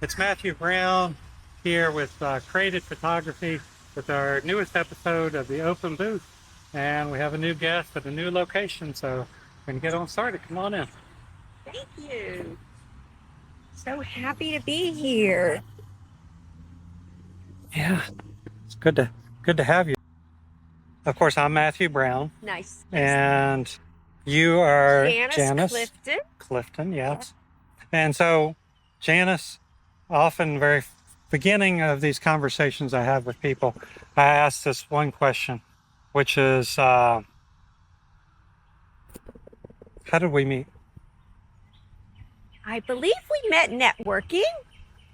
It's Matthew Brown here with Created Photography with our newest episode of the Open Booth. And we have a new guest at a new location, so we're going to get on started. Come on in. Thank you. So happy to be here. Yeah, it's good to have you. Of course, I'm Matthew Brown. Nice. And you are Janice Clifton. Clifton, yes. Yeah. And so Janice, often very beginning of these conversations I have with people, I ask this one question, which is, how did we meet? I believe we met networking,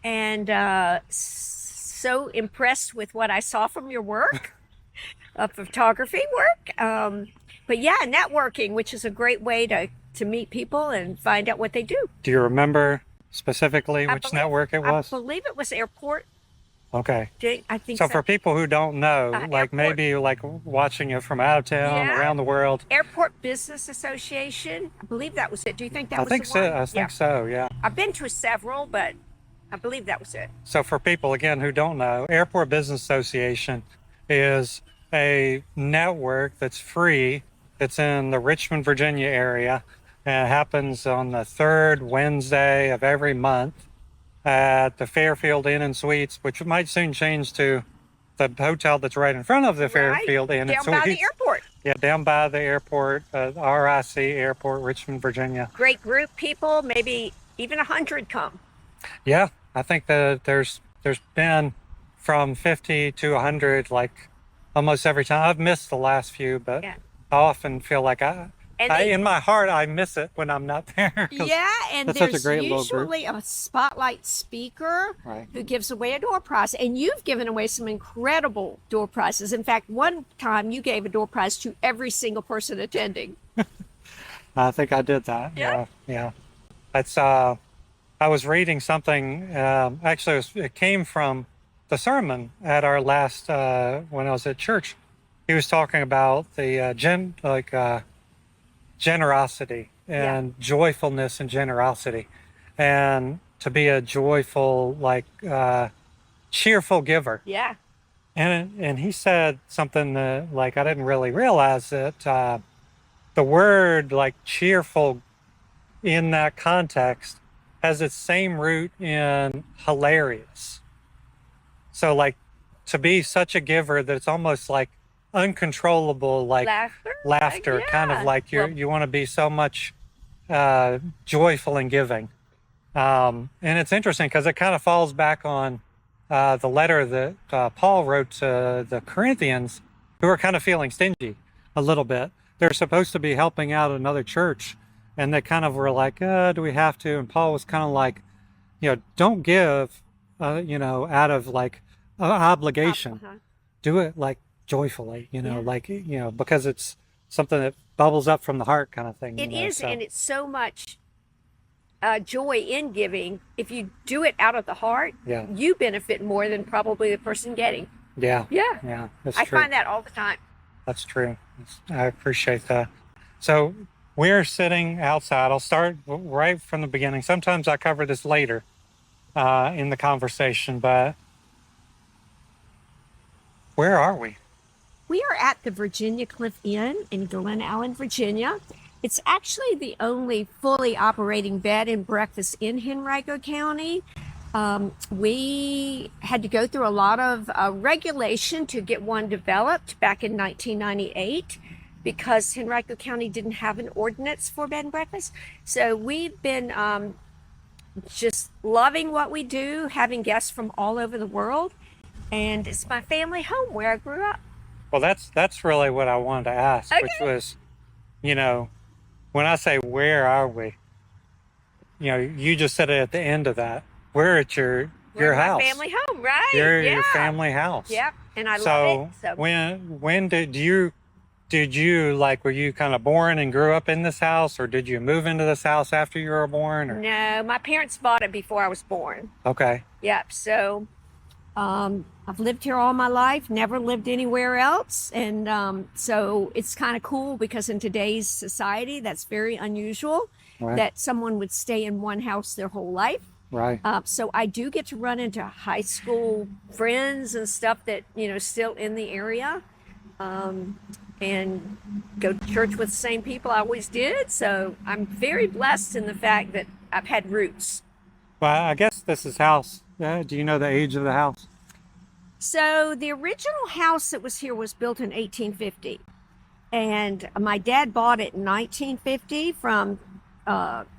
and so impressed with what I saw from your work, photography work. But yeah, networking, which is a great way to meet people and find out what they do. Do you remember specifically which network it was? I believe it was airport. Okay. I think so. For people who don't know, like airport. maybe like watching it from out of town, around the world. Airport Business Association. I believe that was it. Do you think that was the one? I think so, yeah. I've been to several, but I believe that was it. So for people, again, who don't know, Airport Business Association is a network that's free. It's in the Richmond, Virginia area. And it happens on the third Wednesday of every month at the Fairfield Inn and Suites, which might soon change to the hotel that's right in front of the Fairfield Inn and Suites. Down by the airport. Yeah, down by the airport, RIC Airport, Richmond, Virginia. Great group, people, maybe even 100 come. Yeah, I think that there's been from 50 to 100, like almost every time. I've missed the last few, but yeah. I often feel like in my heart, I miss it when I'm not there. Yeah, and there's usually a spotlight speaker who gives away a door prize. And you've given away some incredible door prizes. In fact, one time you gave a door prize to every single person attending. I think I did that. Yeah. It's I was reading something. Actually, it came from the sermon at our last when I was at church. He was talking about the generosity and joyfulness and generosity, and to be a joyful, cheerful giver. Yeah. And he said something that I didn't really realize that the word cheerful in that context has its same root in hilarious. So to be such a giver that it's almost like uncontrollable, laughter, kind of like you want to be so much joyful in giving. And it's interesting because it kind of falls back on the letter that Paul wrote to the Corinthians, who are kind of feeling stingy a little bit. They're supposed to be helping out another church, and they kind of were like, do we have to? And Paul was kind of like, don't give, out of obligation. Do it joyfully, because it's something that bubbles up from the heart, kind of thing. It is, and it's so much joy in giving. If you do it out of the heart, you benefit more than probably the person getting. Yeah. That's true. I find that all the time. That's true. I appreciate that. So we're sitting outside. I'll start right from the beginning. Sometimes I cover this later in the conversation, but where are we? We are at the Virginia Cliffe Inn in Glen Allen, Virginia. It's actually the only fully operating bed and breakfast in Henrico County. We had to go through a lot of regulation to get one developed back in 1998 because Henrico County didn't have an ordinance for bed and breakfast. So we've been just loving what we do, having guests from all over the world. And it's my family home where I grew up. Well, that's really what I wanted to ask, which was, when I say where are we, you just said it at the end of that. We're at your house. My family home, right? Your family house. Yep, and I love it. So when did you were you kind of born and grew up in this house, or did you move into this house after you were born? Or? No, my parents bought it before I was born. Okay. Yep. So I've lived here all my life, never lived anywhere else. And so it's kind of cool because in today's society, that's very unusual that someone would stay in one house their whole life. Right. So I do get to run into high school friends and stuff that, still in the area, and go to church with the same people I always did. So I'm very blessed in the fact that I've had roots. Well, I guess this is house. Do you know the age of the house? So the original house that was here was built in 1850. And my dad bought it in 1950 from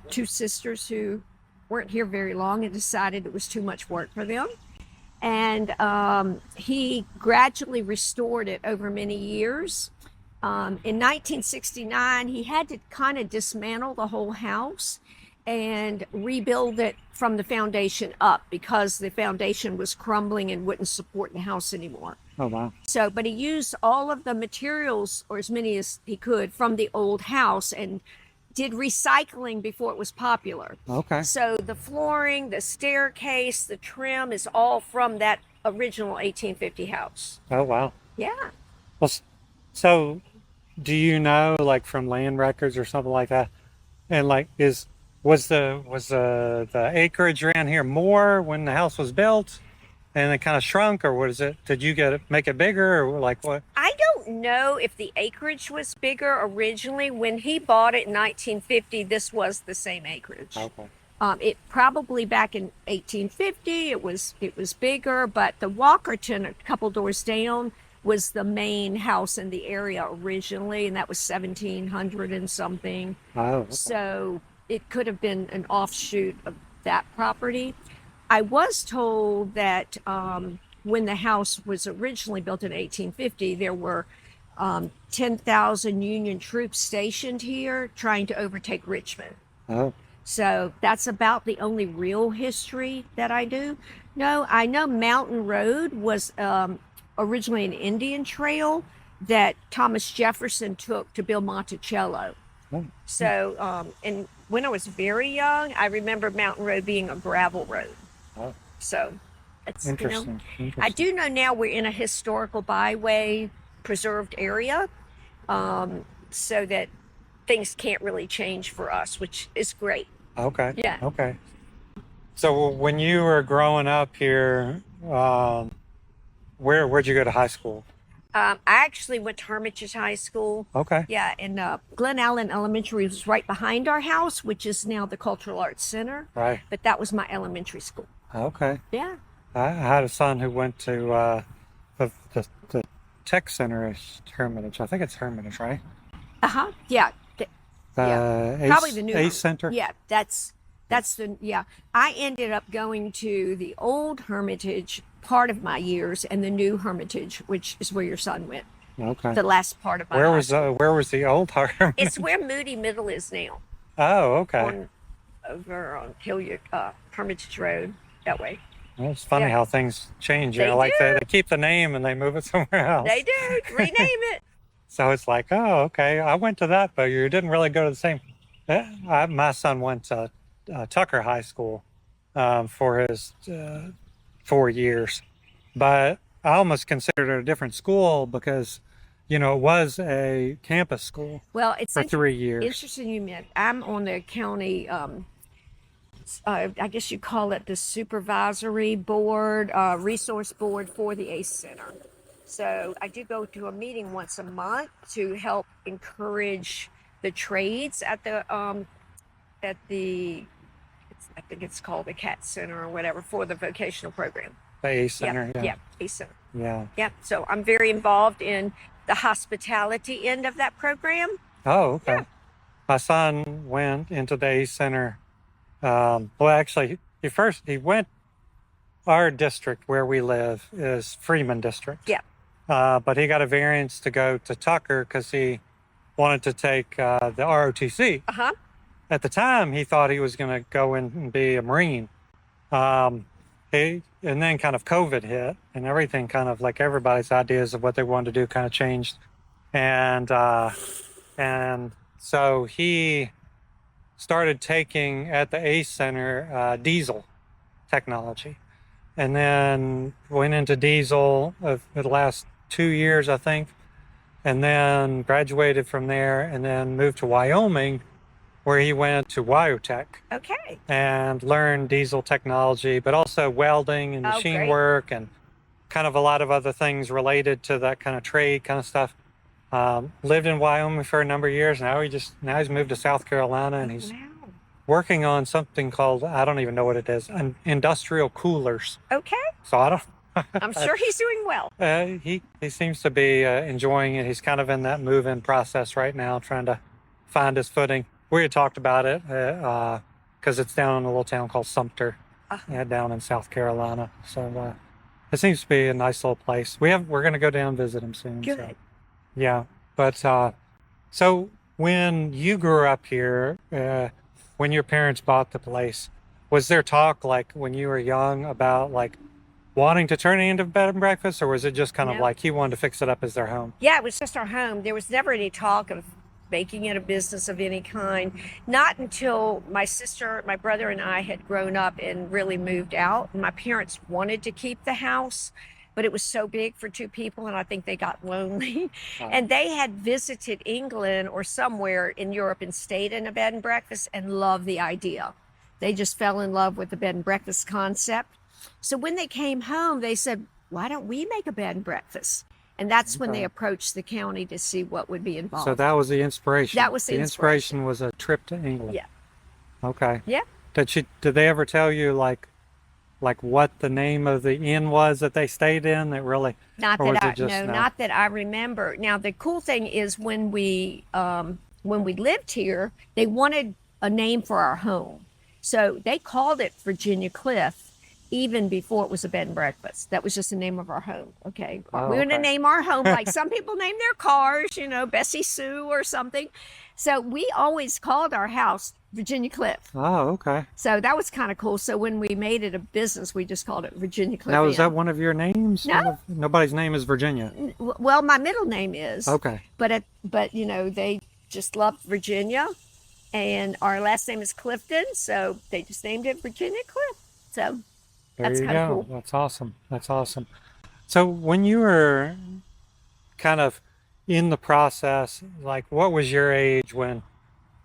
two sisters who weren't here very long and decided it was too much work for them. And he gradually restored it over many years. In 1969, he had to kind of dismantle the whole house and rebuild it from the foundation up because the foundation was crumbling and wouldn't support the house anymore. Oh, wow. So, but he used all of the materials, or as many as he could, from the old house and did recycling before it was popular. Okay. So the flooring, the staircase, the trim is all from that original 1850 house. Oh, wow. Yeah. Well, so do you know, like from land records or something like that, and like was the acreage around here more when the house was built, and it kind of shrunk, or was it? Did you make it bigger, or like what? I don't know if the acreage was bigger originally. When he bought it in 1950, this was the same acreage. Okay. It probably back in 1850 it was bigger, but the Walkerton, a couple doors down, was the main house in the area originally, and that was 1700 and something. Oh. Okay. So it could have been an offshoot of that property. I was told that when the house was originally built in 1850, there were 10,000 Union troops stationed here trying to overtake Richmond. Oh. So that's about the only real history that I do. No, I know Mountain Road was originally an Indian trail that Thomas Jefferson took to build Monticello. Oh. So, and when I was very young, I remember Mountain Road being a gravel road. Oh. So it's, Interesting. I do know now we're in a historical byway preserved area, so that things can't really change for us, which is great. Okay. Yeah. Okay. So when you were growing up here, where'd you go to high school? I actually went to Hermitage High School. Okay. Yeah, and Glen Allen Elementary was right behind our house, which is now the Cultural Arts Center. Right. But that was my elementary school. Okay. Yeah. I had a son who went to the tech center at Hermitage. I think it's Hermitage, right? Yeah. Probably the new Ace Center. Yeah, that's I ended up going to the old Hermitage part of my years and the new Hermitage, which is where your son went. Okay. The last part of my Where high was the old Hermitage? It's where Moody Middle is now. Oh, okay. Over on Hermitage Road, that way. Well, it's funny Yeah. how things change. They Like do. they keep the name and they move it somewhere else. They do rename it. So it's like, oh, okay. I went to that, but you didn't really go to the same. My son went to Tucker High School for his 4 years, but I almost considered it a different school because, it was a campus school Well, it's for 3 years. interesting you meant. I'm on the county. I guess you call it the supervisory board, resource board for the ACE Center. So I do go to a meeting once a month to help encourage the trades at the I think it's called the CAT Center or whatever for the vocational program. The ACE Center. Yeah, ACE Center. Yeah. Yeah. So I'm very involved in the hospitality end of that program. Oh, okay. Yeah. My son went into the ACE Center. Well, actually, he went. Our district where we live is Freeman District. Yeah. But he got a variance to go to Tucker because he wanted to take the ROTC. At the time, he thought he was going to go in and be a Marine. And then kind of COVID hit, and everything kind of like everybody's ideas of what they wanted to do kind of changed. And so he started taking at the ACE Center diesel technology. And then went into diesel for the last 2 years, I think, and then graduated from there and then moved to Wyoming where he went to Wyotech Okay. and learned diesel technology, but also welding and Oh, machine great. work and kind of a lot of other things related to that kind of trade kind of stuff. Lived in Wyoming for a number of years. Now he's moved to South Carolina and Oh, he's wow. working on something called, I don't even know what it is, industrial coolers. Okay. So I don't. I'm sure he's doing well. He seems to be enjoying it. He's kind of in that move-in process right now, trying to find his footing. We had talked about it because it's down in a little town called Sumter, Uh, down in South Carolina. So it seems to be a nice little place. We're going to go down and visit him soon. So Good. yeah, but so when you grew up here, when your parents bought the place, was there talk like when you were young about like wanting to turn it into bed and breakfast, or was it just kind of No. like he wanted to fix it up as their home? Yeah, it was just our home. There was never any talk of making it a business of any kind. Not until my sister, my brother, and I had grown up and really moved out. And my parents wanted to keep the house, but it was so big for two people, and I think they got lonely. And they had visited England or somewhere in Europe and stayed in a bed and breakfast and loved the idea. They just fell in love with the bed and breakfast concept. So when they came home, they said, why don't we make a bed and breakfast? And that's when they Okay. approached the county to see what would be involved. So that was the inspiration. That was the inspiration was a trip to England. Yeah. Okay. Yeah. Did they ever tell you like what the name of the inn was that they stayed in that really, Not or was that I it just no, not that I remember. Now the cool thing is when we lived here, they wanted a name for our home. So they called it Virginia Cliffe even before it was a bed and breakfast. That was just the name of our home. Okay. Oh, We were going to okay. name our home like some people name their cars, Bessie Sue or something. So we always called our house Virginia Cliffe. Oh, okay. So that was kind of cool. So when we made it a business, we just called it Virginia Cliffe Now, is that Inn. one of your names? No. Nobody's name is Virginia. Well, my middle name is. Okay. But they just loved Virginia, and our last name is Clifton, so they just named it Virginia Cliffe. So There that's you kind of go. cool. That's awesome. That's awesome. So when you were kind of in the process, like what was your age when,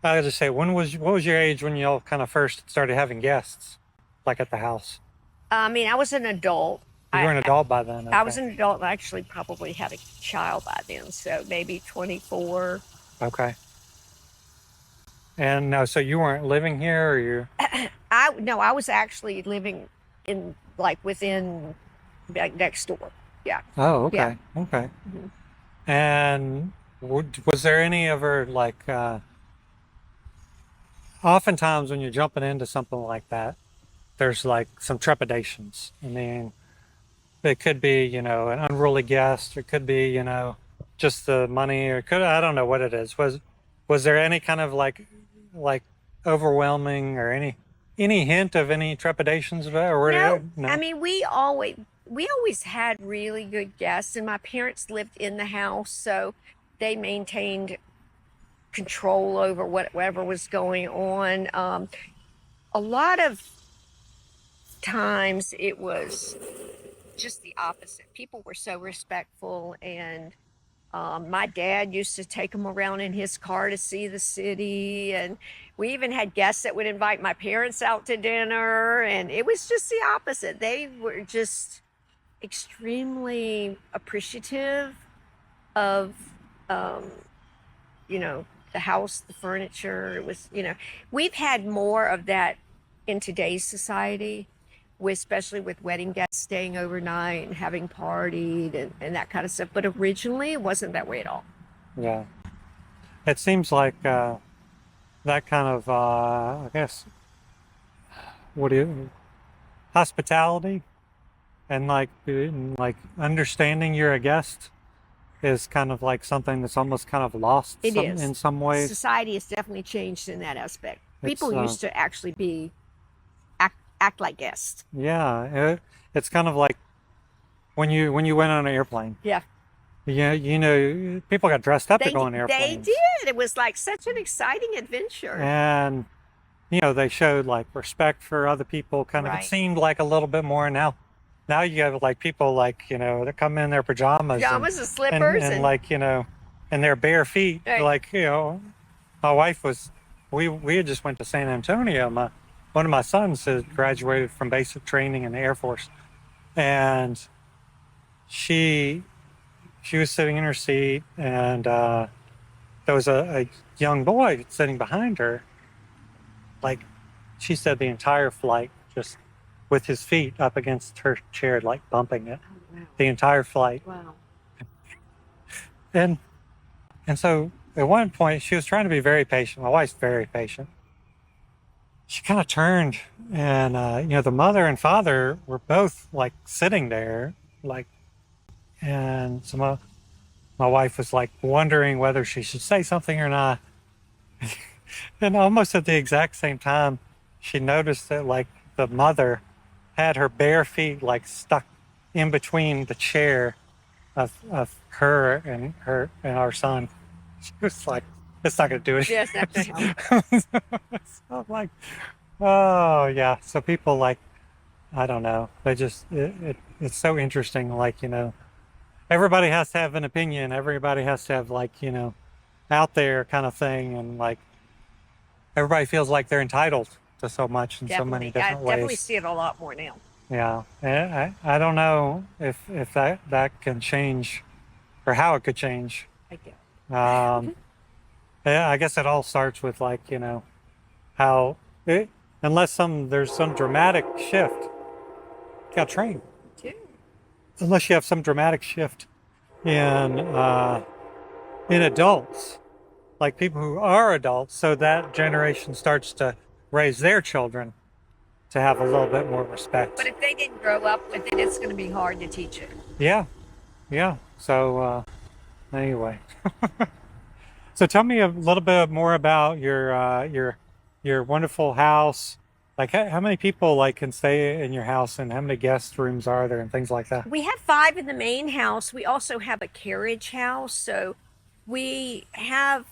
I was just say, what was your age when y'all kind of first started having guests, like at the house? I mean, I was an adult. You were an I, adult by then. I was Okay. an adult and I actually probably had a child by then, so maybe 24. Okay. And so you weren't living here, or you? I was actually living in within next door. Yeah. Oh, okay. Yeah. Okay. Mhm. And was there any ever like, oftentimes when you're jumping into something like that, there's like some trepidations. I mean, it could be, an unruly guest, or it could be, just the money, or I don't know what it is. Was there any kind of like overwhelming or any hint of any trepidations about, or No, no? I mean we always had really good guests, and my parents lived in the house, so they maintained control over whatever was going on. A lot of times it was just the opposite. People were so respectful, and my dad used to take them around in his car to see the city, and we even had guests that would invite my parents out to dinner, and it was just the opposite. They were just extremely appreciative of, um, the house, the furniture. It was, we've had more of that in today's society, especially with wedding guests staying overnight and having partied and that kind of stuff. But originally, it wasn't that way at all. Yeah. It seems like that kind of, I guess, what do you, hospitality and like understanding you're a guest is kind of like something that's almost kind of lost It is. in some ways. Society has definitely changed in that aspect. It's, People used to actually act like guests. yeah, it's kind of like when you went on an airplane. Yeah. Yeah, people got dressed up to go on They airplanes. did. It was like such an exciting adventure. And they showed like respect for other people. Kind of, it Right. seemed like a little bit more now you have like people like that come in their pajamas Pajamas and slippers and like and their bare feet. Right. Like my wife was we had just went to San Antonio. One of my sons had graduated from basic training in the Air Force, and she she was sitting in her seat, and there was a young boy sitting behind her. Like she said, the entire flight just with his feet up against her chair, like bumping it, Oh, wow. the entire flight. Wow. And and so at one point she was trying to be very patient. My wife's very patient. She kind of turned, and the mother and father were both like sitting there, like, and so my wife was like wondering whether she should say something or not. And almost at the exact same time, she noticed that like the mother had her bare feet like stuck in between the chair of her and our son. She was like, "It's not going to do it." Yes, that's not help. So I'm like, oh yeah. So people like, I don't know. They just it's so interesting. Like everybody has to have an opinion. Everybody has to have like out there kind of thing, and like everybody feels like they're entitled to so much in so many Definitely. I different definitely ways. see it a lot more now. Yeah, I don't know if that can change or how it could change. I do. Um, yeah, I guess it all starts with like how it, unless there's some dramatic shift, you got to train. Too. Unless you have some dramatic shift in adults, like people who are adults, so that generation starts to raise their children to have a little bit more But respect. if they didn't grow up with it, it's going to be hard to teach it. Yeah, yeah. So anyway, so tell me a little bit more about your wonderful house. Like how many people like can stay in your house, and how many guest rooms are there, and things like that? We have 5 in the main house. We also have a carriage house. So we have,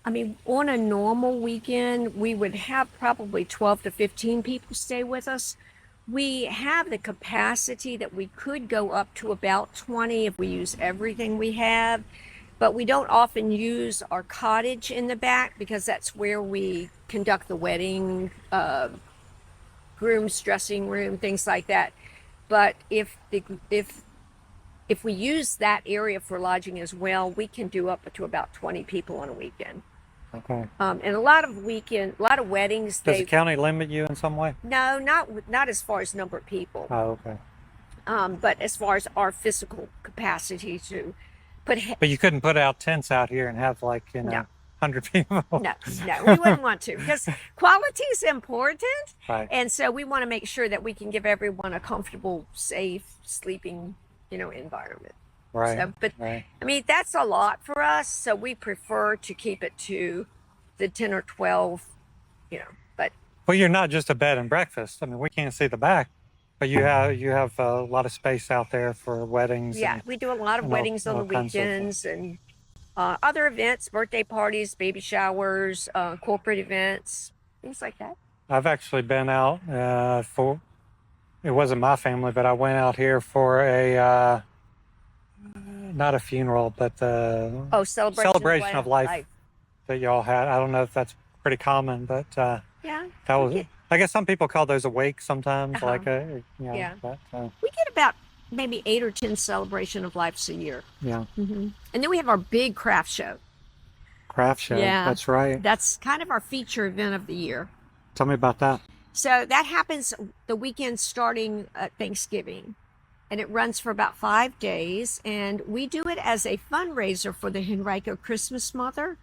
I mean, on a normal weekend, we would have probably 12 to 15 people stay with us. We have the capacity that we could go up to about 20 if we use everything we have, but we don't often use our cottage in the back because that's where we conduct the wedding, groom's dressing room, things like that. But if we use that area for lodging as well, we can do up to about 20 people on a weekend. Okay. And a lot of weddings, Does the county limit you in some way? no, not as far as number of people, Oh, okay. but as far as our physical capacity to put. But you couldn't put out tents out here and have like No, 100 people. no, we wouldn't want to because quality is important, Right. and so we want to make sure that we can give everyone a comfortable, safe sleeping, environment. Right. So, but Right. I mean, that's a lot for us. So we prefer to keep it to the 10 or 12, but Well, you're not just a bed and breakfast. I mean, we can't see the back, but you have a lot of space out there for weddings. yeah, And, we do a lot of and all- weddings on all the kinds of- weekends and other events, birthday parties, baby showers, corporate events, things like that. I've actually been out for. It wasn't my family, but I went out here for a not a funeral, but the Oh, celebration of life that y'all had. I don't know if that's pretty common, but Yeah. that was. get- I guess some people call those a wake sometimes, Uh-huh. like Yeah. But, We get about maybe 8 or 10 celebration of lives a year. yeah. And then we have our big craft show. Craft show. Yeah. That's right. That's kind of our feature event of the year. Tell me about that. So that happens the weekend starting at Thanksgiving, and it runs for about 5 days. And we do it as a fundraiser for the Henrico Christmas Mother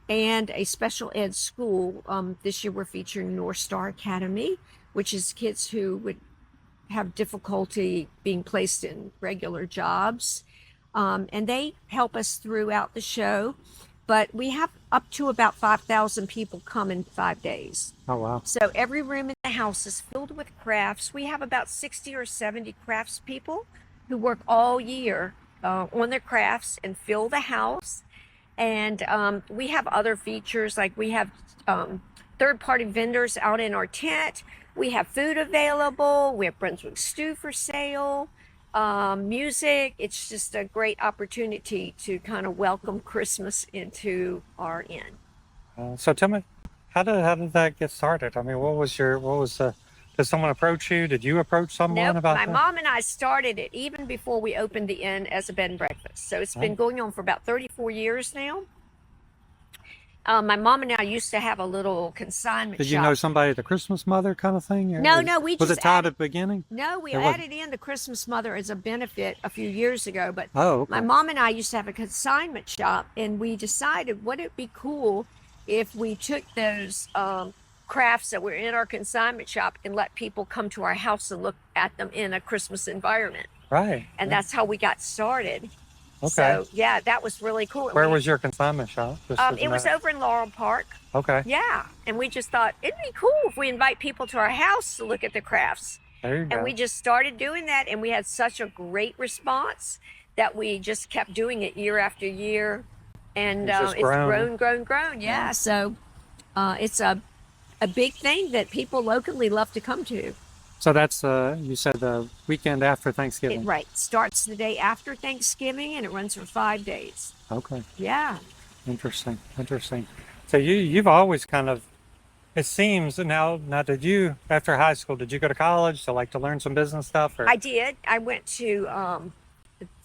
and a special ed school. This year we're featuring North Star Academy, which is kids who would have difficulty being placed in regular jobs. And they help us throughout the show. But we have up to about 5,000 people come in 5 days. Oh wow. So every room in the house is filled with crafts. We have about 60 or 70 crafts people who work all year on their crafts and fill the house. And we have other features, like we have third-party vendors out in our tent. We have food available. We have Brunswick stew for sale. Music. It's just a great opportunity to kind of welcome Christmas into our inn. So tell me, how did that get started? I mean, did someone approach you? Did you approach someone Nope. about My that? mom and I started it even before we opened the inn as a bed and breakfast. So it's been Oh. going on for about 34 years now. My mom and I used to have a little consignment Did you shop. know somebody, the Christmas mother kind of thing? Or No, we was just it tied added. at the beginning? No, we It was. added in the Christmas Mother as a benefit a few years ago. But Oh, my okay. mom and I used to have a consignment shop, and we decided would it be cool if we took those crafts that were in our consignment shop and let people come to our house and look at them in a Christmas environment. Right. And Yeah. that's how we got started. Okay. So yeah, that was really cool. And Where was your consignment shop? Just as a it was matter. over in Laurel Park. Okay. Yeah, and we just thought it'd be cool if we invite people to our house to look at the crafts. There you And go. we just started doing that, and we had such a great response that we just kept doing it year after year, and It's just it's grown. grown. Yeah, so it's a big thing that people locally love to come to. So that's you said the weekend after It Thanksgiving. right starts the day after Thanksgiving, and it runs for 5 days. Okay. Yeah. Interesting. Interesting. So you've always kind of, it seems now did you, after high school, did you go to college to learn some business stuff, or? I did. I went to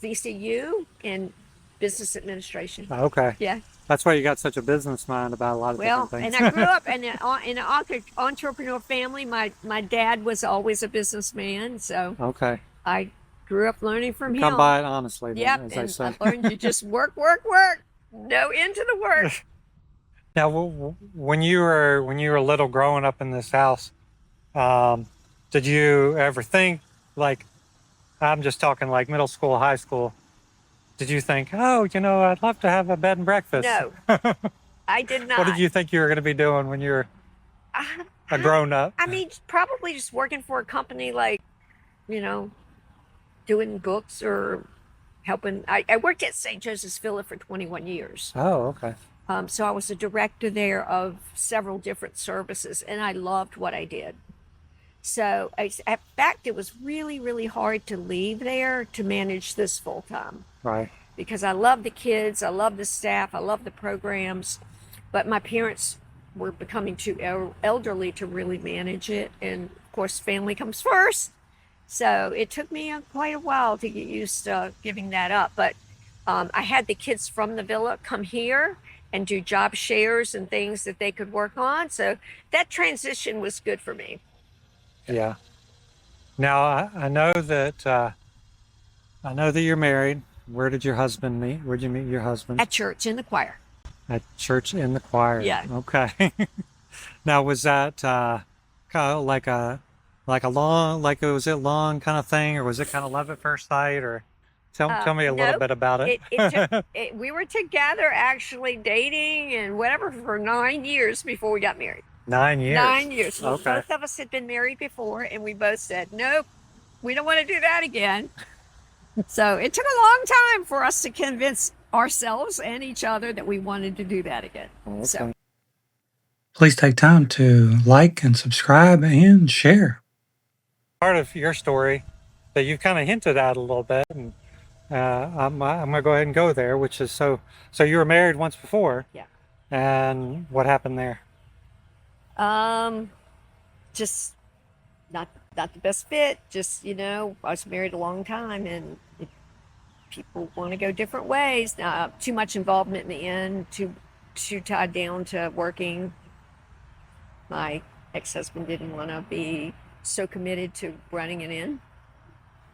VCU in business administration. Okay. Yeah. That's why you got such a business mind about a lot of Well, different and things. I grew up in an entrepreneur family. My dad was always a businessman, so Okay. I grew up learning from Come him. by it honestly, then, Yep, as they and say. I learned you just work, no end to the work. Now, when you were little, growing up in this house, um, did you ever think, like, I'm just talking like middle school, high school? Did you think, oh, I'd love to have a bed and breakfast? No, I did What not. did you think you were going to be doing when you were a grown up? I mean, probably just working for a company like, you know, doing books or helping. I worked at St. Joseph's Villa for 21 years. Oh, okay. So I was a director there of several different services, and I loved what I did. So, in fact, it was really, really hard to leave there to manage this full time Right. because I love the kids, I love the staff, I love the programs, but my parents were becoming too elderly to really manage it, and of course, family comes first. So it took me quite a while to get used to giving that up. But I had the kids from the villa come here and do job shares and things that they could work on. So that transition was good for me. Yeah. Now I know that you're married. Where did your husband meet? Where'd you meet your husband? At church in the choir. At church in the choir. Yeah. Okay. Now, was that kind of like a long, was it long kind of thing, or was it kind of love at first sight, or tell me a little No, bit about it. we were together actually dating and whatever for 9 years before we got married. 9 years. 9 years. Okay. Both of us had been married before, and we both said, nope, we don't want to do that again. So it took a long time for us to convince ourselves and each other that we wanted to do that again. Okay. So Please take time to like and subscribe and share. Part of your story that you've kind of hinted at a little bit, and I'm gonna go ahead and go there, which is so you were married once before. Yeah. And what happened there? just not the best fit. Just I was married a long time, and people want to go different ways. Too much involvement in the end. Too tied down to working. My ex-husband didn't want to be so committed to running an inn.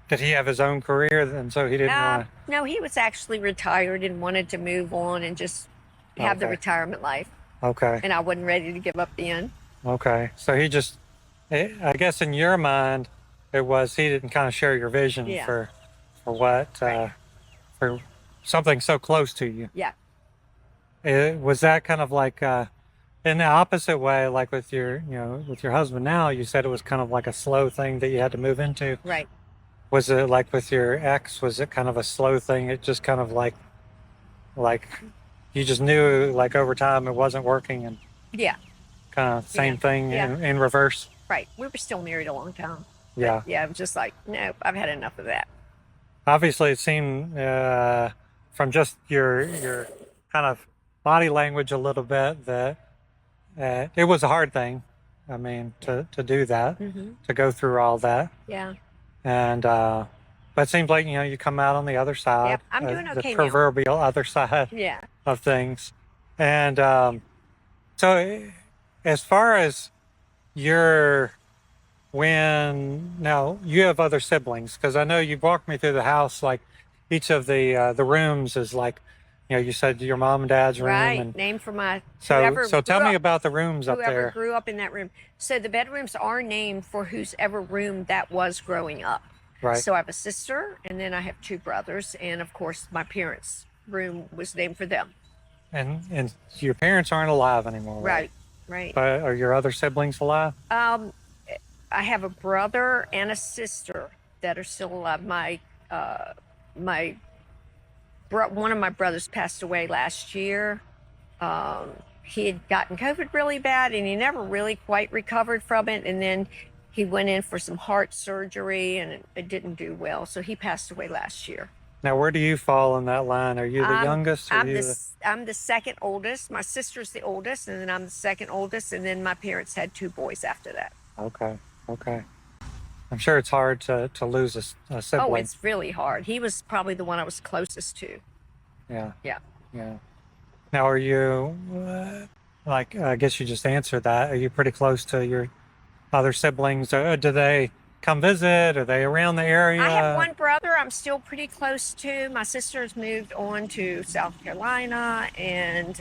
Did he have his own career, and so he didn't want to? No, he was actually retired and wanted to move on and just have the Okay. retirement life. Okay. And I wasn't ready to give up the inn. Okay. So he just, I guess in your mind, it was he didn't kind of share your vision Yeah. for what Right. for something so close to you. Yeah. Was that kind of like in the opposite way, like with your husband now? You said it was kind of like a slow thing that you had to move into. Right. Was it like with your ex? Was it kind of a slow thing? It just kind of like you just knew like over time it wasn't working, and Yeah. kind of same thing Yeah. in reverse. Right. We were still married a long time. Yeah. Yeah. It was just like, nope, I've had enough of that. Obviously, it seemed from just your kind of body language a little bit that it was a hard thing. I mean, to do that, to go through all that, Yeah. and but it seems like you come out on the other side, Yep. I'm doing the okay now. proverbial other side Yeah. of things, and so as far as your now you have other siblings, because I know you've walked me through the house, like each of the rooms is like, you said your mom and dad's room, Right. and Named for my so tell me about the rooms up whoever there. grew up in that room. So the bedrooms are named for whosever room that was growing up. Right. So I have a sister, and then I have two brothers, and of course my parents' room was named for them. And your parents aren't alive anymore, right? Right. But are your other siblings alive? I have a brother and a sister that are still alive. My one of my brothers passed away last year. He had gotten COVID really bad, and he never really quite recovered from it. And then he went in for some heart surgery, and it didn't do well. So he passed away last year. Now, where do you fall in that line? Are you the youngest? Or I'm the second oldest. My sister's the oldest, and then I'm the second oldest. And then my parents had two boys after that. Okay. I'm sure it's hard to lose a sibling. Oh, it's really hard. He was probably the one I was closest to. Yeah. Yeah. Now, are you like? I guess you just answered that. Are you pretty close to your other siblings? Do they come visit? Are they around the area? I have one brother I'm still pretty close to. My sister's moved on to South Carolina, and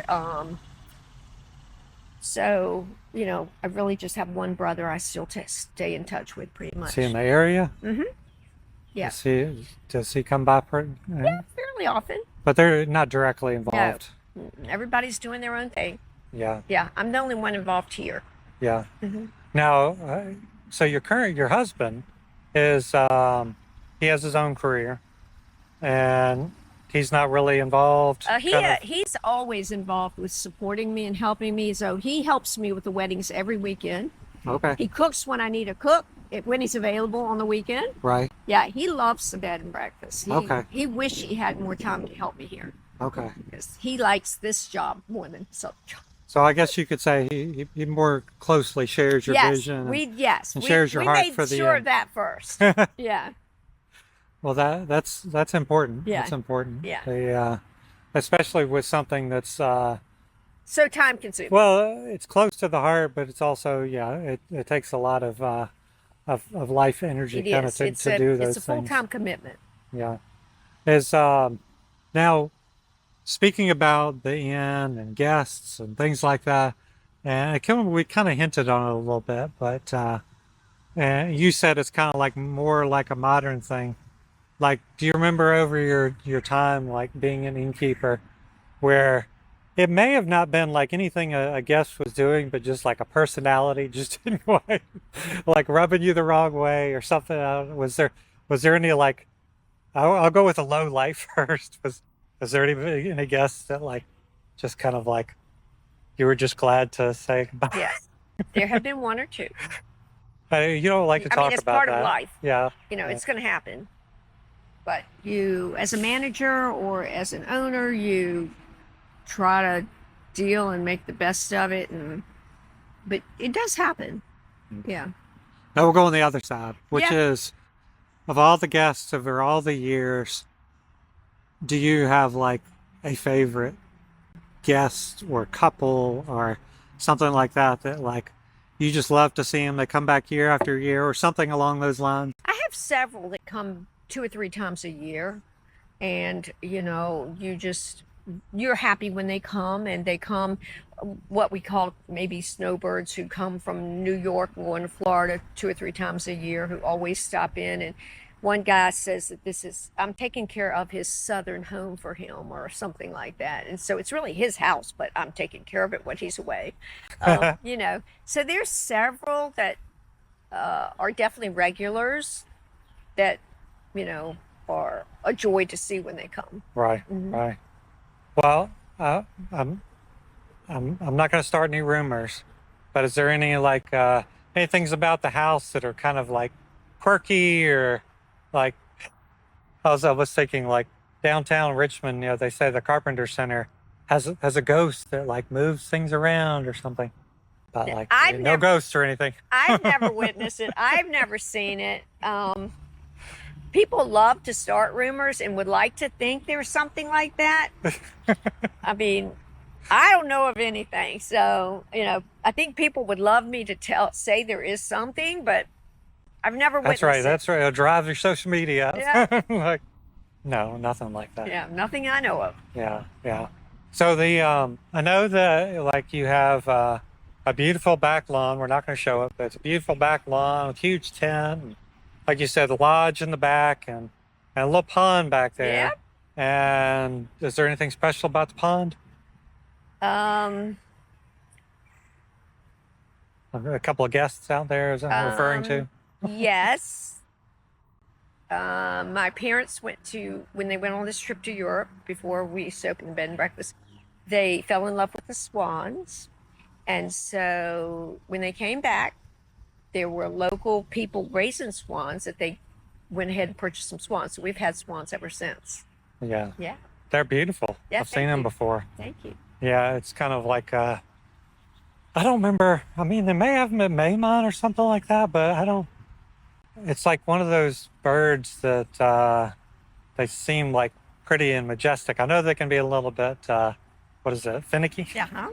so I really just have one brother I still stay in touch with pretty much. Is he in the area? Yeah. Does he come by? Yeah, fairly often. But they're not directly involved. No. Everybody's doing their own thing. Yeah. Yeah, I'm the only one involved here. Yeah. Now, so your husband is he has his own career, and he's not really involved. He's always involved with supporting me and helping me. So he helps me with the weddings every weekend. Okay. He cooks when I need a cook, when he's available on the weekend. Right. Yeah, he loves the bed and breakfast. Okay. He wished he had more time to help me here. Okay. Because he likes this job more than some job. So I guess you could say he more closely shares your vision. And shares your heart for the. We made sure of that first. Yeah. Well, that's important. Yeah. That's important. Yeah. Especially with something that's so time consuming. Well, it's close to the heart, but it's also it takes a lot of life energy kind of to do those things. It's a full-time commitment. Yeah. Is now speaking about the inn and guests and things like that, and we kind of hinted on it a little bit, but you said it's kind of like more like a modern thing. Like, do you remember over your time, like being an innkeeper, where it may have not been like anything a guest was doing, but just like a personality just didn't like rubbing you the wrong way or something? Was there any like? I'll go with a low light first. Was there any guests that like just kind of like you were just glad to say goodbye? Yes, there have been one or two. You don't like to talk it's about part that. of life. Yeah. It's going to happen. But you, as a manager or as an owner, you try to deal and make the best of it, but it does happen. Yeah. Now we'll go on the other side, which is, of all the guests over all the years, do you have like a favorite guest or couple or something like that like you just love to see them? They come back year after year or something along those lines? I have several that come 2 or 3 times a year, and you're happy when they come, and they come what we call maybe snowbirds who come from New York going to Florida 2 or 3 times a year, who always stop in. And one guy says that I'm taking care of his southern home for him or something like that. And so it's really his house, but I'm taking care of it when he's away. So there's several that are definitely regulars that are a joy to see when they come. Right. Right. Well, I'm not going to start any rumors, but is there any like any things about the house that are kind of like quirky, or like I was thinking like downtown Richmond, they say the Carpenter Center has a ghost that like moves things around or something. but like I've no never- ghosts or anything. I've never witnessed it. I've never seen it. People love to start rumors and would like to think there's something like that. I mean, I don't know of anything. So, I think people would love me to say there is something, but I've never witnessed it. That's right. It'll drive your social media. Yeah. Like, no, nothing like that. Yeah, nothing I know of. Yeah, yeah. So I know that like you have a beautiful back lawn. We're not going to show it, but it's a beautiful back lawn with huge tent. And, like you said, the lodge in the back and a little pond back there. Yep. And is there anything special about the pond? Um, A couple of guests out there is that what I'm referring to? Yes. My parents when they went on this trip to Europe before we used to open the bed and breakfast, they fell in love with the swans. And so when they came back, there were local people raising swans that they went ahead and purchased some swans. So we've had swans ever since. Yeah. Yeah. They're beautiful. Yeah, I've seen them before. Thank you. Yeah, it's kind of like I don't remember. I mean, they may have them at Maymont or something like that, but I don't. It's like one of those birds that they seem like pretty and majestic. I know they can be a little bit, what is it, finicky? Yeah. Huh?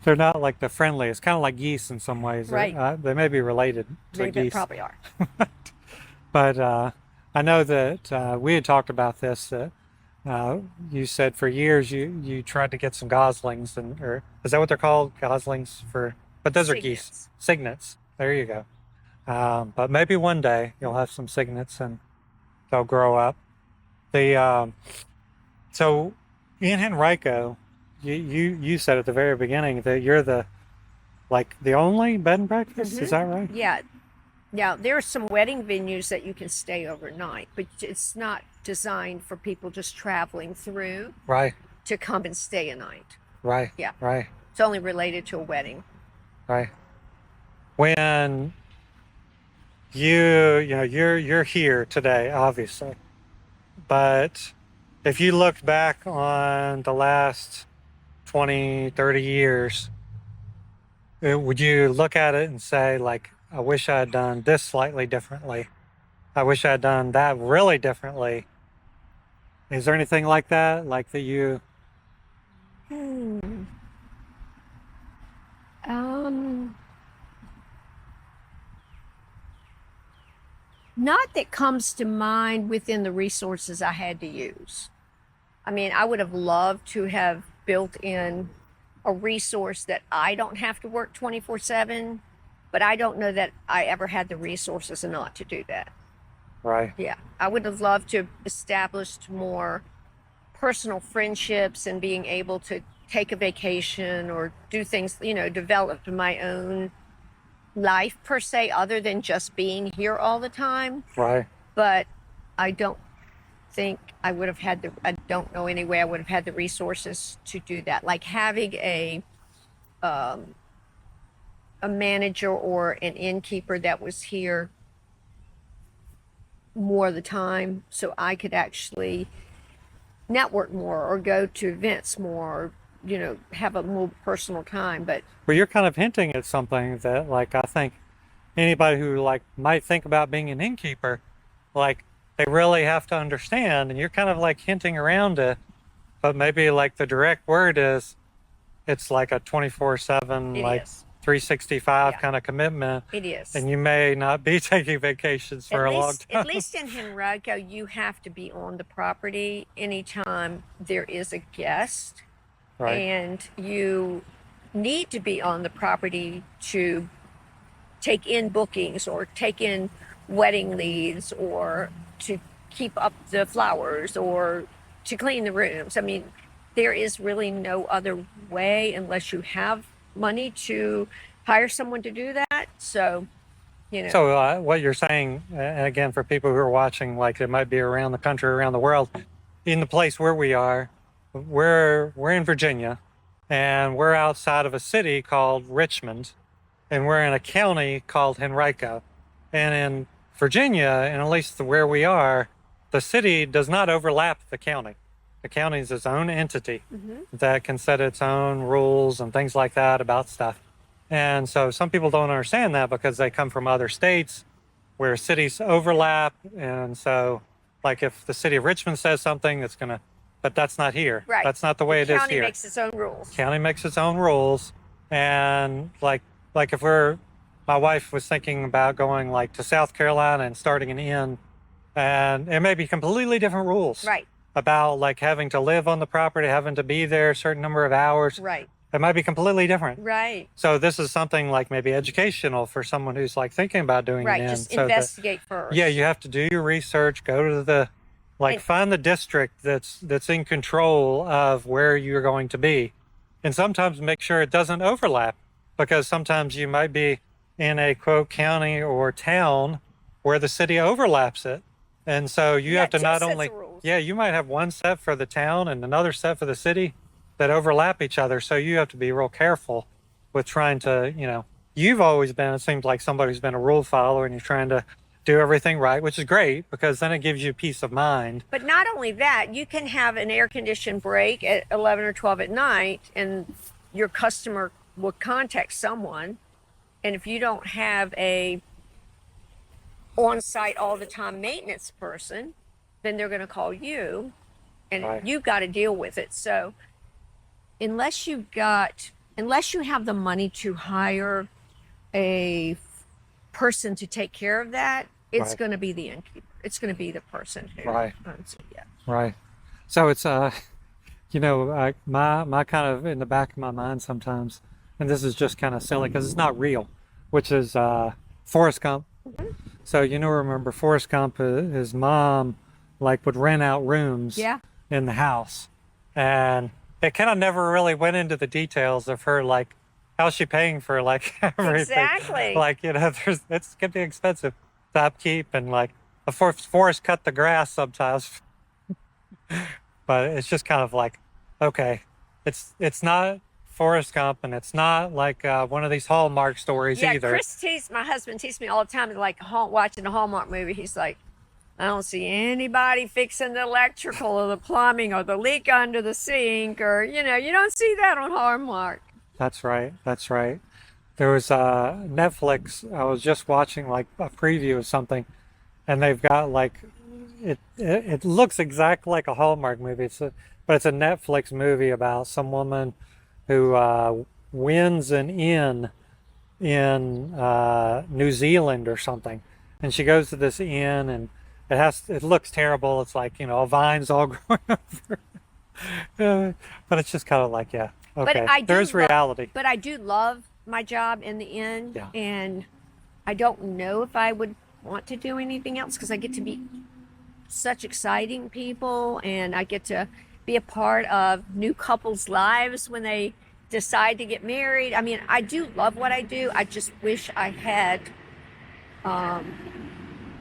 They're not like the friendliest. Kind of like geese in some ways. Right. They may be related to They geese. probably are. But I know that we had talked about this. That you said for years you tried to get some goslings, or is that what they're called? Goslings for, but those are geese. Cygnets. There you go. But maybe one day you'll have some cygnets and they'll grow up. So in Henrico, you said at the very beginning that you're the only bed and breakfast. Mm-hmm. Is that right? Yeah. Now, there are some wedding venues that you can stay overnight, but it's not designed for people just traveling through Right. to come and stay a night. Right. Yeah. Right. It's only related to a wedding. Right. When you're here today, obviously, but if you looked back on the last 20, 30 years, would you look at it and say, like, I wish I had done this slightly differently? I wish I had done that really differently. Is there anything like that? Like that you... Not that comes to mind within the resources I had to use. I mean, I would have loved to have built in a resource that I don't have to work 24/7, but I don't know that I ever had the resources not to do that. Right. Yeah, I would have loved to have established more personal friendships and being able to take a vacation or do things, develop my own life per se, other than just being here all the time. Right. But I don't think I would have I don't know any way I would have had the resources to do that. Like having a manager or an innkeeper that was here more of the time, so I could actually network more or go to events more, or, have a more personal time. But Well, you're kind of hinting at something that, like, I think anybody who might think about being an innkeeper, they really have to understand, and you're kind of hinting around it, but maybe the direct word is it's like a 24/7, it is. 365 Yeah. kind of commitment, It is. and you may not be taking vacations for a long time. At least in Henrico, you have to be on the property anytime there is a guest. Right. And you need to be on the property to take in bookings or take in wedding leads or to keep up the flowers or to clean the rooms. I mean, there is really no other way unless you have money to hire someone to do that. So, So what you're saying, and again, for people who are watching, it might be around the country, around the world, in the place where we are, we're in Virginia, and we're outside of a city called Richmond, and we're in a county called Henrico. And in Virginia, and at least where we are, the city does not overlap the county. The county is its own entity that can set its own rules and things like that about stuff. And so some people don't understand that because they come from other states where cities overlap. And so, like, if the city of Richmond says something, it's going to, but that's not here. Right. That's not the way it is County here. makes its own rules. County makes its own rules. And like if my wife was thinking about going like to South Carolina and starting an inn, and it may be completely different rules. Right. About like having to live on the property, having to be there a certain number of hours. Right. It might be completely different. Right. So this is something like maybe educational for someone who's like thinking about doing Right. an inn. Just So investigate first. yeah, you have to do your research, go to the find the district that's in control of where you're going to be. And sometimes make sure it doesn't overlap, because sometimes you might be in a quote county or town where the city overlaps it. And so you have to not only, you might have one set for the town and another set for the city that overlap each other. So you have to be real careful with trying to, you've always been, it seems like somebody who's been a rule follower, and you're trying to do everything right, which is great because then it gives you peace of mind. But not only that, you can have an air conditioned break at 11 or 12 at night, and your customer will contact someone. And if you don't have a on-site all the time maintenance person, then they're going to call you, and you've got to deal with it. So unless you have the money to hire a person to take care of that, it's going to be the innkeeper. It's going to be the person who owns it. Yeah. Right. So it's my kind of in the back of my mind sometimes, and this is just kind of silly because it's not real, which is Forrest Gump. Mm-hmm. So remember Forrest Gump, his mom like would rent out rooms in the house, and it kind of never really went into the details of her like how's she paying for like everything. Exactly. Like it's gonna be expensive to upkeep, and like of course Forrest cut the grass sometimes, but it's just kind of like okay, it's not Forrest Gump, and it's not like one of these Hallmark stories either. My husband teased me all the time, like watching a Hallmark movie. He's like, I don't see anybody fixing the electrical or the plumbing or the leak under the sink, or you don't see that on Hallmark. That's right. There was Netflix. I was just watching like a preview of something, and they've got like it looks exactly like a Hallmark movie. But it's a Netflix movie about some woman who wins an inn in New Zealand or something, and she goes to this inn, and it looks terrible. It's like vines all growing over, but it's just kind of like okay. But there's reality. But I do love my job in the inn, and I don't know if I would want to do anything else because I get to meet such exciting people, and I get to be a part of new couples' lives when they decide to get married. I mean, I do love what I do. I just wish I had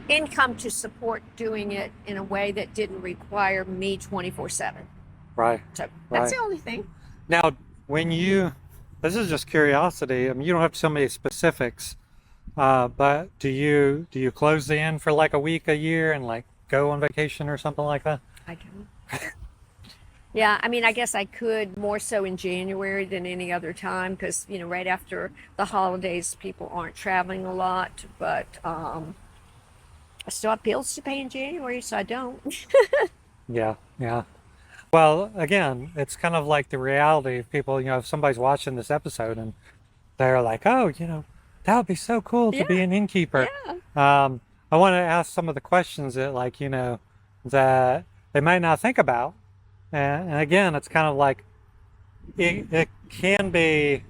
income to support doing it in a way that didn't require me 24/7. Right. So that's the only thing. Now, this is just curiosity. I mean, you don't have to tell me specifics, but do you close the inn for like a week, a year, and like go on vacation or something like that? I do. Yeah, I mean, I guess I could more so in January than any other time because, right after the holidays, people aren't traveling a lot. But I still have bills to pay in January, so I don't. Yeah. Well, again, it's kind of like the reality of people, if somebody's watching this episode and they're like, oh, that would be so cool to be an innkeeper. Yeah. I want to ask some of the questions that that they might not think about. And again, it's kind of like it can be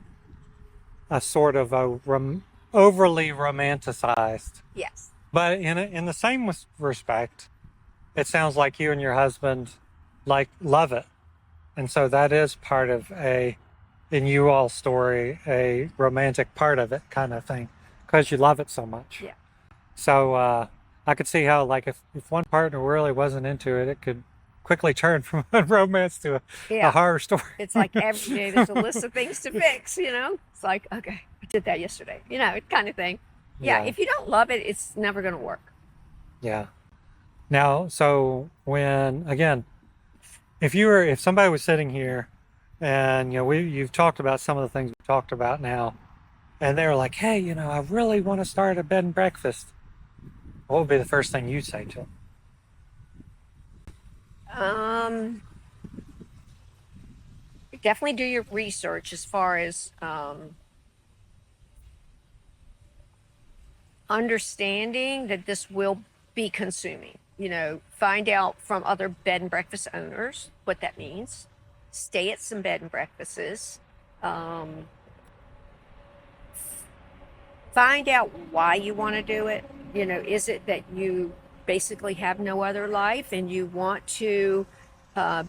a sort of overly romanticized. Yes. But in the same respect, it sounds like you and your husband love it. And so that is part of in you all's story, a romantic part of it kind of thing, because you love it so much. Yeah. So I could see how if one partner really wasn't into it, it could quickly turn from a romance to a horror story. It's like every day there's a list of things to fix, It's like, okay, I did that yesterday, kind of thing. Yeah, if you don't love it, it's never going to work. Yeah. Now, so if somebody was sitting here and, you've talked about some of the things we talked about now, and they were like, hey, I really want to start a bed and breakfast, what would be the first thing you'd say to them? Um, Definitely do your research as far as understanding that this will be consuming. Find out from other bed and breakfast owners what that means. Stay at some bed and breakfasts. Um, Find out why you want to do it. Is it that you basically have no other life and you want to uh,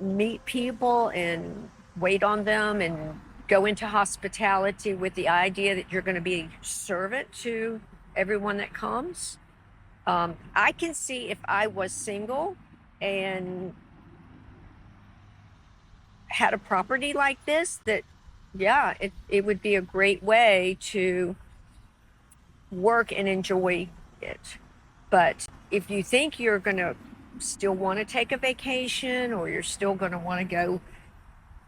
meet people and wait on them and go into hospitality with the idea that you're going to be a servant to everyone that comes? I can see if I was single and had a property like this, that, yeah, it would be a great way to work and enjoy it. But if you think you're going to still want to take a vacation, or you're still going to want to go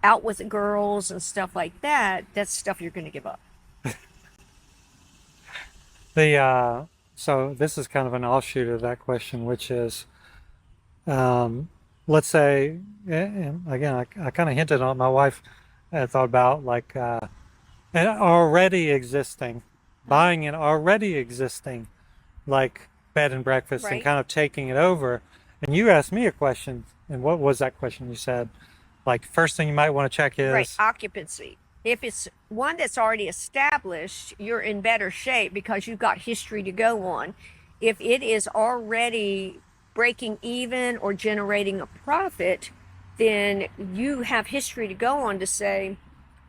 out with the girls and stuff like that, that's stuff you're going to give up. So this is kind of an offshoot of that question, which is, let's say, and again, I kind of hinted on, my wife had thought about like an already existing, buying an already existing like bed and breakfast and Right. kind of taking it over. And you asked me a question, and what was that question? You said, like, first thing you might want to check Right, is, occupancy. If it's one that's already established, you're in better shape because you've got history to go on. If it is already breaking even or generating a profit, then you have history to go on to say,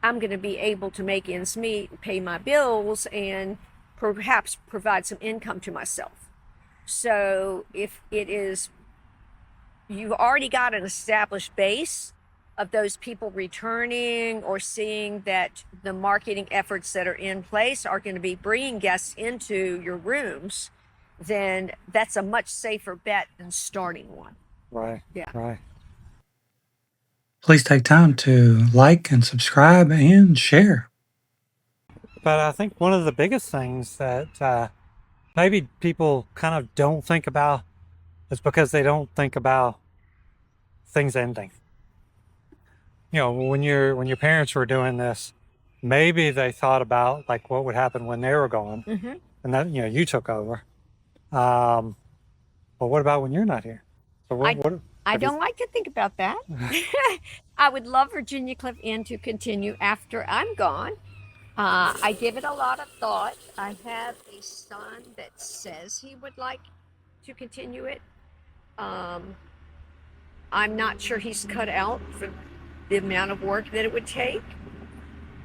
I'm going to be able to make ends meet and pay my bills and perhaps provide some income to myself. So if it is, you've already got an established base of those people returning, or seeing that the marketing efforts that are in place are going to be bringing guests into your rooms, then that's a much safer bet than starting one. right, Yeah. right. Please take time to like and subscribe and share. But I think one of the biggest things that maybe people kind of don't think about is because they don't think about things ending. When your parents were doing this, maybe they thought about like what would happen when they were gone, Mm-hmm. and that you took over. Um, but what about when you're not here? So I what I have you? don't like to think about that. I would love Virginia Cliffe Inn to continue after I'm gone. I give it a lot of thought. I have a son that says he would like to continue it. Um, I'm not sure he's cut out for the amount of work that it would take.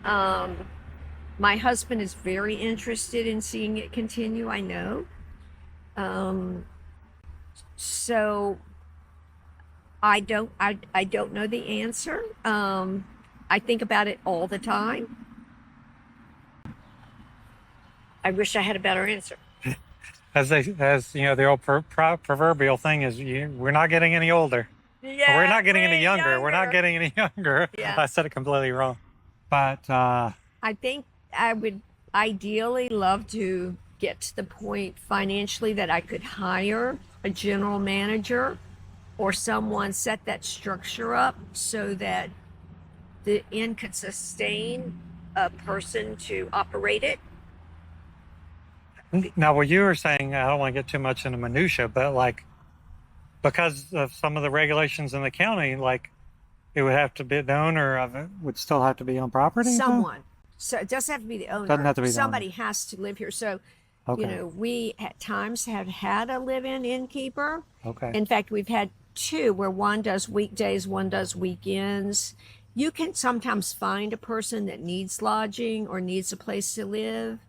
Um, my husband is very interested in seeing it continue, I know. Um, so I don't know the answer. I think about it all the time. I wish I had a better answer. As the old proverbial thing is, we're not getting any older. Yeah, We're not getting any younger. We're not getting any younger. Yeah. I said it completely wrong. But I think I would ideally love to get to the point financially that I could hire a general manager or someone, set that structure up so that the inn could sustain a person to operate it. now, what you were saying, I don't want to get too much into minutia, but like because of some of the regulations in the county, like it would have to be, the owner of it would still have to be on property. Someone. So it doesn't have to be the owner. Doesn't have to be the Somebody owner. has to live here. So, Okay. we at times have had a live-in innkeeper. Okay. In fact, we've had two where one does weekdays, one does weekends. You can sometimes find a person that needs lodging or needs a place to live,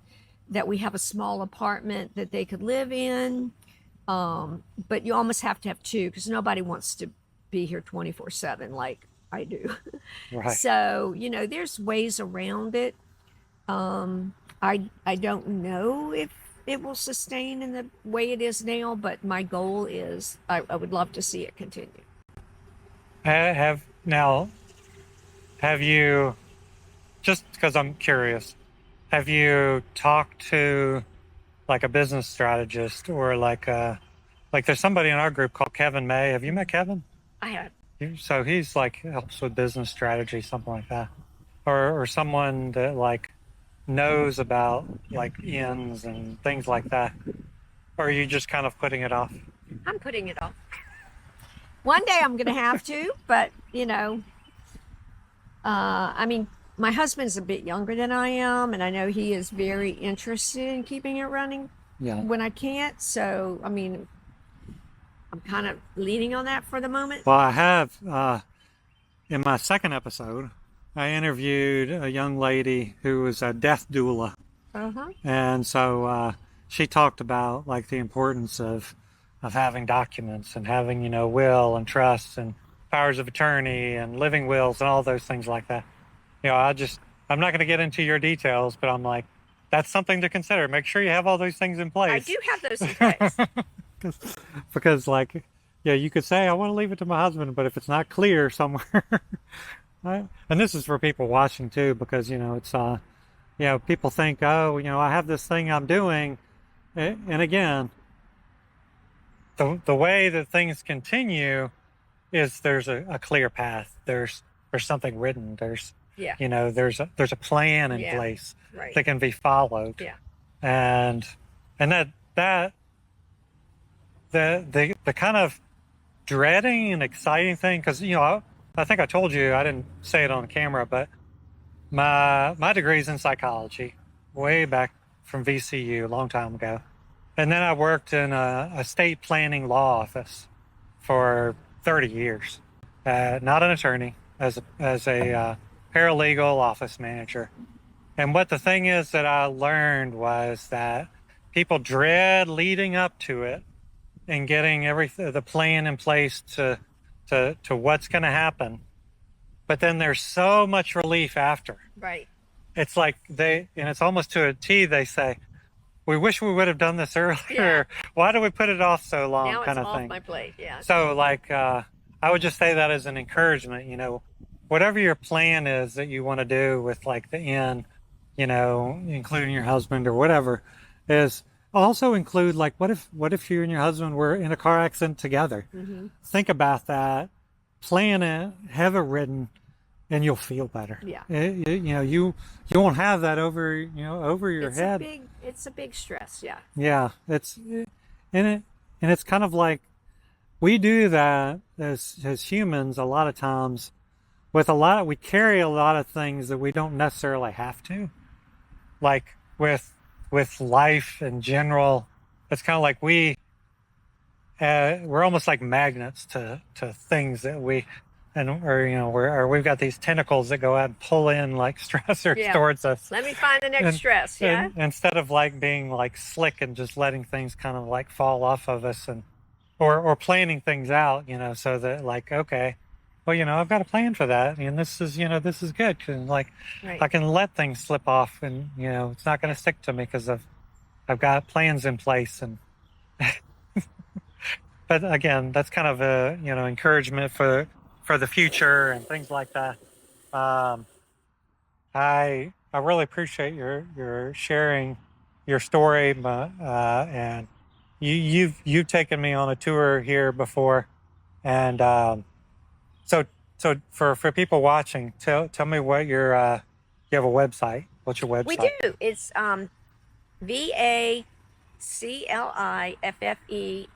that we have a small apartment that they could live in. But you almost have to have two because nobody wants to be here 24/7 like I do. Right. So, there's ways around it. I don't know if it will sustain in the way it is now, but my goal is I would love to see it continue. Have you, just because I'm curious, have you talked to like a business strategist or like there's somebody in our group called Kevin May. Have you met Kevin? I have. So he's like helps with business strategy, something like that, or someone that like knows about like ins and things like that. Or are you just kind of putting it off? I'm putting it off. One day I'm going to have to, but I mean, my husband's a bit younger than I am, and I know he is very interested in keeping it running Yeah. when I can't. So, I mean, I'm kind of leaning on that for the moment. Well, I have in my second episode, I interviewed a young lady who was a death doula, Uh-huh. and so she talked about like the importance of having documents and having will and trust and powers of attorney and living wills and all those things like that. I'm not going to get into your details, but I'm like, that's something to consider. Make sure you have all those things in place. I do have those in place. because like, yeah, you could say I want to leave it to my husband, but if it's not clear somewhere, and this is for people watching too, because it's people think, oh, I have this thing I'm doing, and again, the way that things continue is there's a clear path. There's something written. There's Yeah. there's a plan in Yeah. place Right. that can be followed. Yeah. And that the kind of dreading and exciting thing, because I think I told you, I didn't say it on camera, but my degree is in psychology, way back from VCU a long time ago, and then I worked in a estate planning law office for 30 years. Not an attorney, as a paralegal office manager. And what the thing is that I learned was that people dread leading up to it and getting the plan in place to what's going to happen. But then there's so much relief after. Right. It's like and it's almost to a T, they say, we wish we would have done this earlier. Yeah. Why do we put it off so long? Now kind it's of off thing. my plate. Yeah. So like, I would just say that as an encouragement, whatever your plan is that you want to do with like the end, including your husband or whatever, is also include like, what if you and your husband were in a car accident together? Mm-hmm. Think about that, plan it, have it written, and you'll feel better. Yeah. You won't have that over your head. It's a big stress. Yeah. Yeah, and it's kind of like we do that as humans a lot of times we carry a lot of things that we don't necessarily have to, like with life in general. It's kind of like we're almost like magnets to things that we've got these tentacles that go out and pull in like stressors Yeah. towards us. Let me find the next stress. Yeah. And instead of like being like slick and just letting things kind of like fall off of us or planning things out, so that like, okay, well, I've got a plan for that, and this is good, and like Right. I can let things slip off, and it's not going to stick to me because I've got plans in place, and but again, that's kind of a encouragement for the future and things like that. I really appreciate your sharing your story, and you've taken me on a tour here before, and so for people watching, tell me what you have a website. What's your website? We do. It's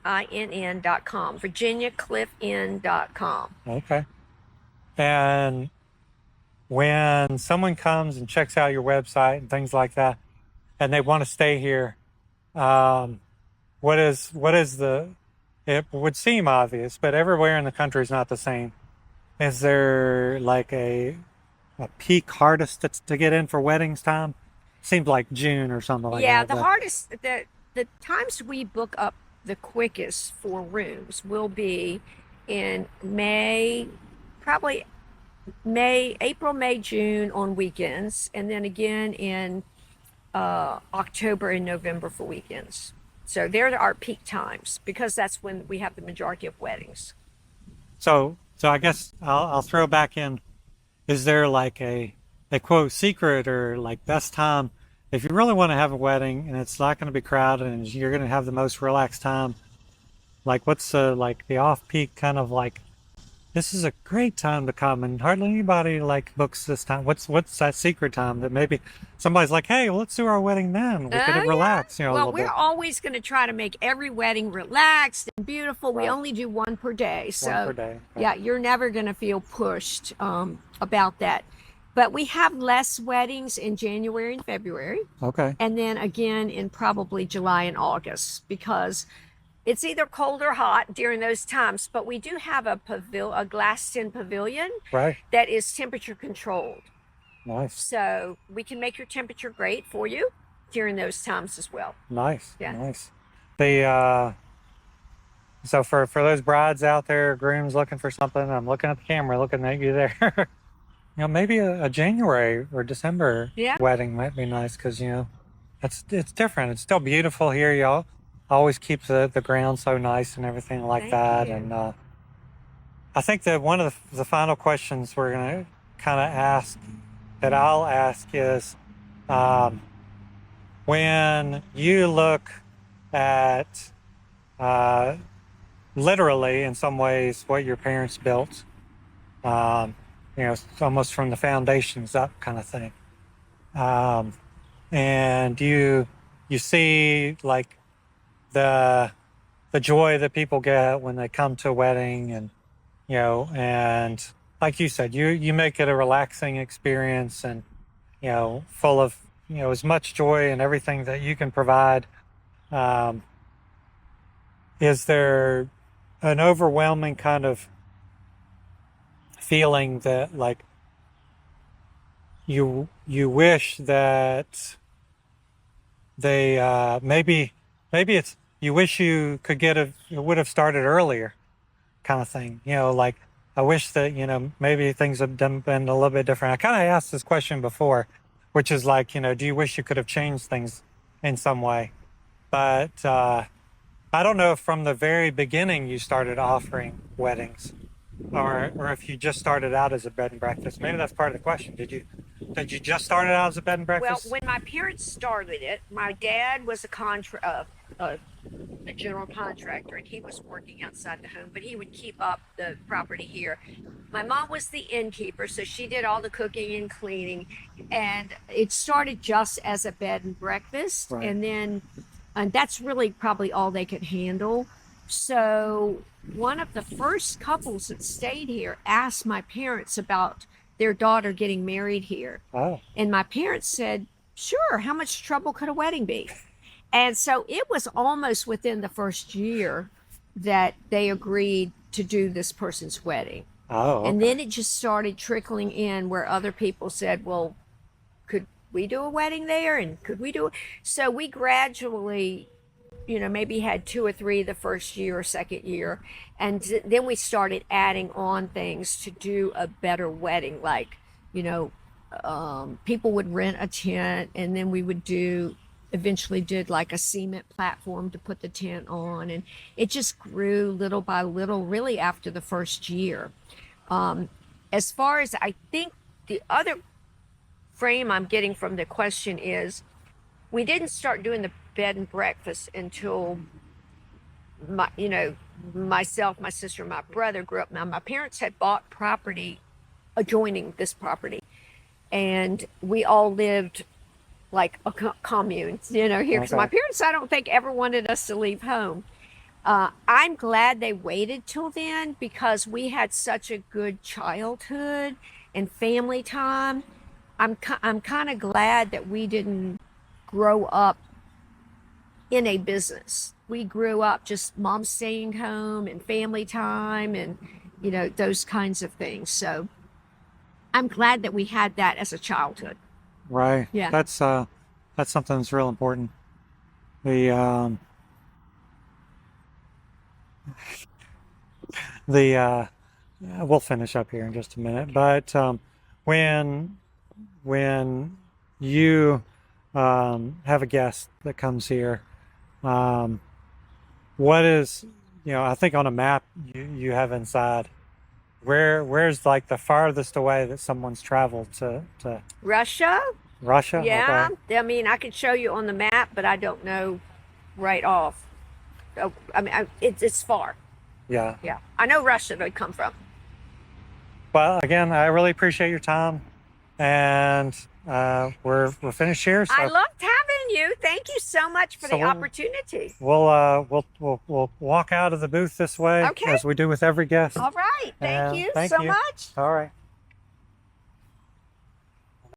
VACLIFFEINN.com. VirginiaCliffeInn.com. Okay. And when someone comes and checks out your website and things like that, and they want to stay here, what is it would seem obvious, but everywhere in the country is not the same. Is there like a peak hardest to get in for weddings time? Seems like June or something like that. Yeah, the hardest, the times we book up the quickest for rooms will be in May, probably April, May, June on weekends, and then again in October and November for weekends. So they're our peak times because that's when we have the majority of weddings. So I guess I'll throw back in. Is there like a quote secret or like best time if you really want to have a wedding and it's not going to be crowded and you're going to have the most relaxed time, like what's like the off-peak kind of like this is a great time to come and hardly anybody like books this time. What's that secret time that maybe somebody's like, hey, well, let's do our wedding then. We could Oh, relax, a well, little we're bit. always going to try to make every wedding relaxed and beautiful. We Right. only do one per day. One per So, day. Okay. yeah, you're never going to feel pushed about that. But we have less weddings in January and February, Okay. and then again in probably July and August because it's either cold or hot during those times. But we do have a glassed-in pavilion Right. that is temperature controlled. Nice. So we can make your temperature great for you during those times as well. Nice. Yeah. Nice. The so for those brides out there, grooms looking for something, I'm looking at the camera, looking at you there. Maybe a January or December Yeah. wedding might be nice because it's different. It's still beautiful here. Y'all always keep the ground so nice and everything like Thank that. you. And I think that one of the final questions we're gonna kind of ask, that I'll ask, is um, when you look at literally, in some ways, what your parents built. Um, it's almost from the foundations up, kind of thing. Um, and you see like the joy that people get when they come to a wedding, and and like you said, you make it a relaxing experience, and full of as much joy and everything that you can provide. Um, is there an overwhelming kind of feeling that like you wish that they maybe it's you wish you could would have started earlier, kind of thing, like I wish that maybe things have been a little bit different. I kind of asked this question before, which is like, do you wish you could have changed things in some way? But I don't know if from the very beginning you started offering weddings, or if you just started out as a bed and breakfast. Maybe that's part of the question. Did you just start out as a bed and Well, breakfast? when my parents started it, my dad was a general contractor, and he was working outside the home, but he would keep up the property here. My mom was the innkeeper, so she did all the cooking and cleaning, and it started just as a bed and breakfast, Right. and that's really probably all they could handle. So one of the first couples that stayed here asked my parents about their daughter getting married here. Oh, And my parents said, sure, how much trouble could a wedding be? And so it was almost within the first year that they agreed to do this person's wedding. okay. And then it just started trickling in where other people said, well, could we do a wedding there? And could we do it? So we gradually, maybe had 2 or 3 the first year or second year. And then we started adding on things to do a better wedding. Like, people would rent a tent, and then we would eventually did like a cement platform to put the tent on. And it just grew little by little, really after the first year. As far as I think the other frame I'm getting from the question is, we didn't start doing the bed and breakfast until myself, my sister, and my brother grew up. Now, my parents had bought property adjoining this property, and we all lived like a commune, here. Because my Okay. parents, I don't think, ever wanted us to leave home. I'm glad they waited till then because we had such a good childhood and family time. I'm kind of glad that we didn't grow up in a business. We grew up just mom staying home and family time and those kinds of things. So I'm glad that we had that as a childhood. Right. Yeah. That's something that's real important. The we'll finish up here in just a minute, but when you have a guest that comes here, um, what is I think on a map you have inside, where's like the farthest away that someone's traveled to Russia? Russia? Yeah, Okay. I mean, I could show you on the map, but I don't know right off. Oh, I mean, it's far. Yeah. Yeah, I know Russia they come from. Well, again, I really appreciate your time, and we're finished here. I So loved having you. Thank you so much for So the opportunity. we'll walk out of the booth this way Okay. as we do with every guest. All right. Thank And you thank so you. much. All right.